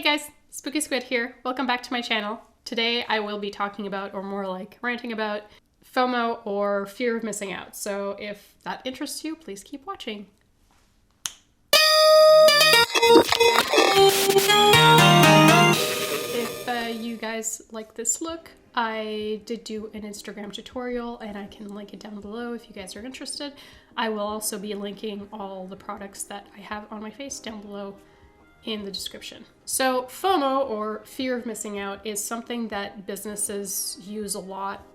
guys, Spooky Squid here. Welcome back to my channel. Today I will be talking about, or more like ranting about, FOMO or fear of missing out. So if that interests you, please keep watching. If you guys like this look, I did do an Instagram tutorial and I can link it down below if you guys are interested. I will also be linking all the products that I have on my face down below in the description. So FOMO, or fear of missing out, is something that businesses use a lot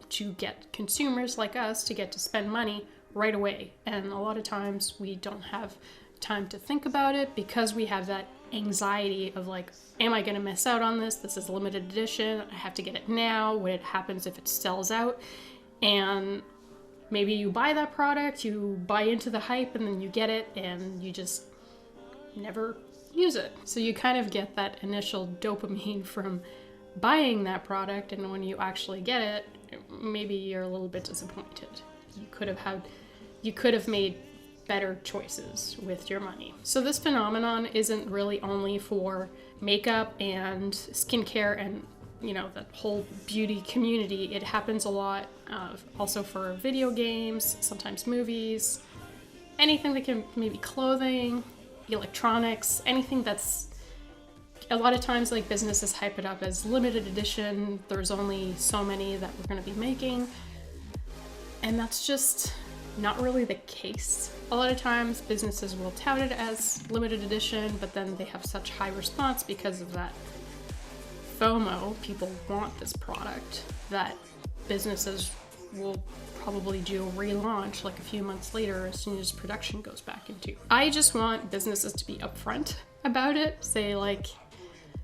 to get consumers like us to get to spend money right away. And a lot of times we don't have time to think about it because we have that anxiety of like, am I gonna miss out on this? This is a limited edition. I have to get it now. What happens if it sells out? And maybe you buy that product, you buy into the hype, and then you get it and you just never use it. So you kind of get that initial dopamine from buying that product, and when you actually get it, maybe you're a little bit disappointed. You could have made better choices with your money. So this phenomenon isn't really only for makeup and skincare and, you know, the whole beauty community. It happens a lot also for video games, sometimes movies, anything that can, maybe clothing, electronics, anything that's, a lot of times like businesses hype it up as limited edition. There's only so many that we're going to be making, and that's just not really the case. A lot of times businesses will tout it as limited edition, but then they have such high response because of that FOMO. People want this product that businesses will probably do a relaunch like a few months later as soon as production goes back into. I just want businesses to be upfront about it. Say like,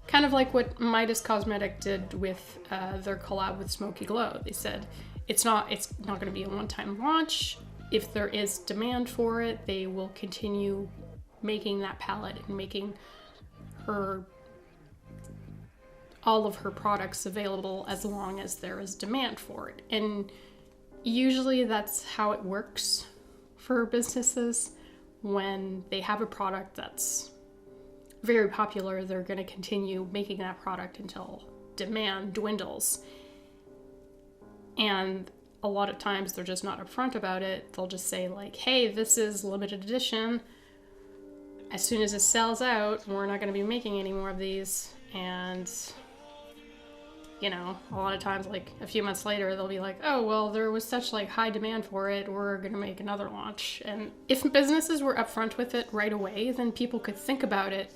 kind of like what Midas Cosmetic did with their collab with Smoky Glow. They said it's not going to be a one-time launch. If there is demand for it, they will continue making that palette and making all of her products available as long as there is demand for it. And usually that's how it works for businesses. When they have a product that's very popular, they're going to continue making that product until demand dwindles. And a lot of times they're just not upfront about it. They'll just say like, hey, this is limited edition. As soon as it sells out, we're not going to be making any more of these. And you know, a lot of times, like a few months later, they'll be like, oh, well, there was such like high demand for it, we're gonna make another launch. And if businesses were upfront with it right away, then people could think about it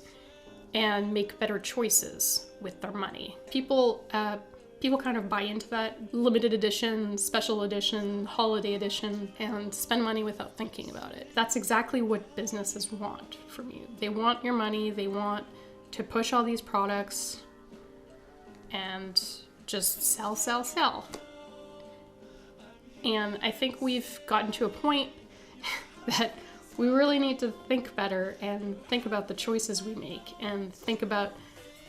and make better choices with their money. People kind of buy into that limited edition, special edition, holiday edition, and spend money without thinking about it. That's exactly what businesses want from you. They want your money, they want to push all these products and just sell, sell, sell. And I think we've gotten to a point that we really need to think better and think about the choices we make and think about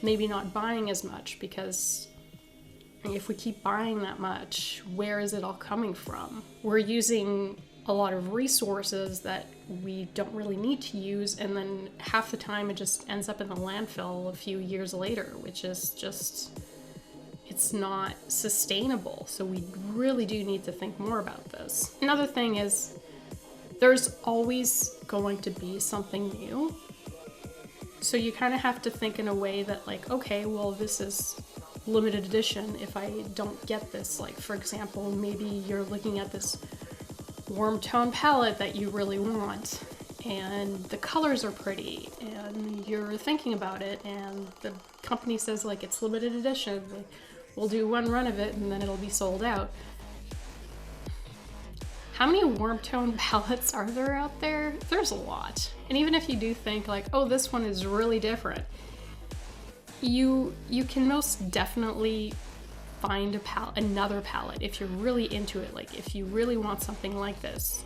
maybe not buying as much, because if we keep buying that much, where is it all coming from? We're using a lot of resources that we don't really need to use, and then half the time it just ends up in the landfill a few years later, which is just, it's not sustainable. So we really do need to think more about this. Another thing is, there's always going to be something new. So you kind of have to think in a way that like, okay, well, this is limited edition. If I don't get this, like for example, maybe you're looking at this warm tone palette that you really want, and the colors are pretty, and you're thinking about it, and the company says like it's limited edition. We'll do one run of it and then it'll be sold out. How many warm tone palettes are there out there? There's a lot. And even if you do think like, oh, this one is really different, you can most definitely find another palette if you're really into it. Like if you really want something like this,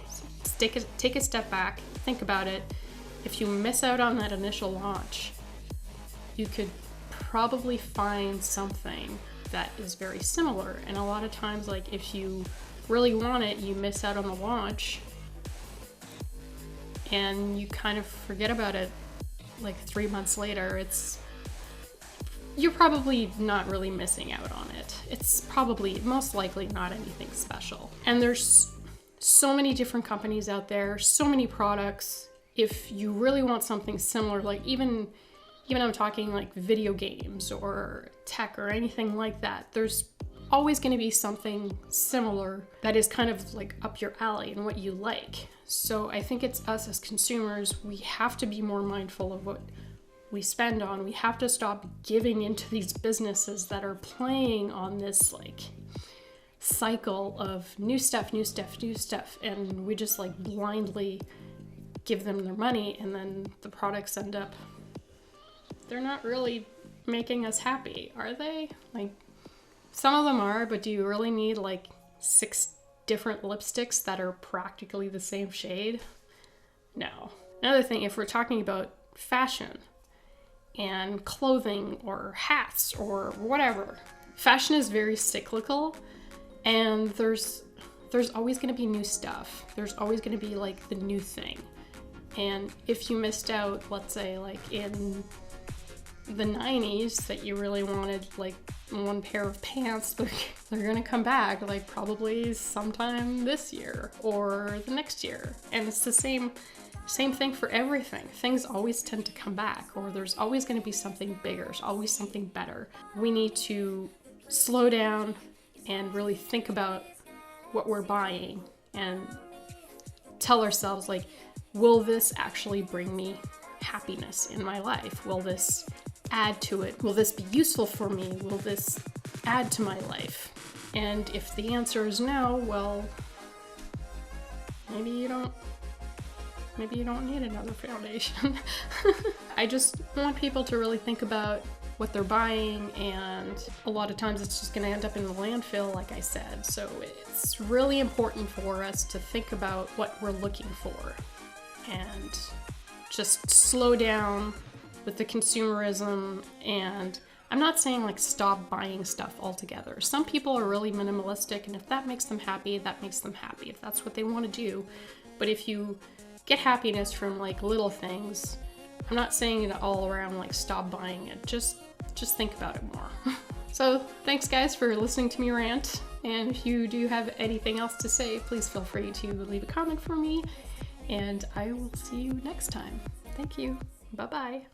take a step back, think about it. If you miss out on that initial launch, you could probably find something that is very similar. And a lot of times, like if you really want it, you miss out on the launch and you kind of forget about it like 3 months later. you're probably not really missing out on it. It's probably most likely not anything special. And there's so many different companies out there, so many products. If you really want something similar, like even I'm talking like video games or tech or anything like that, there's always going to be something similar that is kind of like up your alley and what you like. So I think it's us as consumers, we have to be more mindful of what we spend on. We have to stop giving into these businesses that are playing on this like cycle of new stuff, and we just like blindly give them their money, and then the products end up, they're not really making us happy, are they? Like, some of them are, but do you really need like 6 different lipsticks that are practically the same shade? No. Another thing, if we're talking about fashion and clothing or hats or whatever, fashion is very cyclical, and there's always going to be new stuff. There's always going to be like the new thing. And if you missed out, let's say like in the 90s, that you really wanted like one pair of pants, they're gonna come back like probably sometime this year or the next year. And it's the same thing for everything. Things always tend to come back, or there's always going to be something bigger, there's always something better. We need to slow down and really think about what we're buying and tell ourselves, like, will this actually bring me happiness in my life? Will this add to it? Will this be useful for me? Will this add to my life? And if the answer is no, well, maybe you don't need another foundation. I just want people to really think about what they're buying, and a lot of times it's just going to end up in the landfill, like I said. So it's really important for us to think about what we're looking for and just slow down with the consumerism. And I'm not saying like stop buying stuff altogether. Some people are really minimalistic, and if that makes them happy, that makes them happy, if that's what they want to do. But if you get happiness from like little things, I'm not saying it all around like stop buying it. Just think about it more. So thanks guys for listening to me rant. And if you do have anything else to say, please feel free to leave a comment for me, and I will see you next time. Thank you. Bye-bye.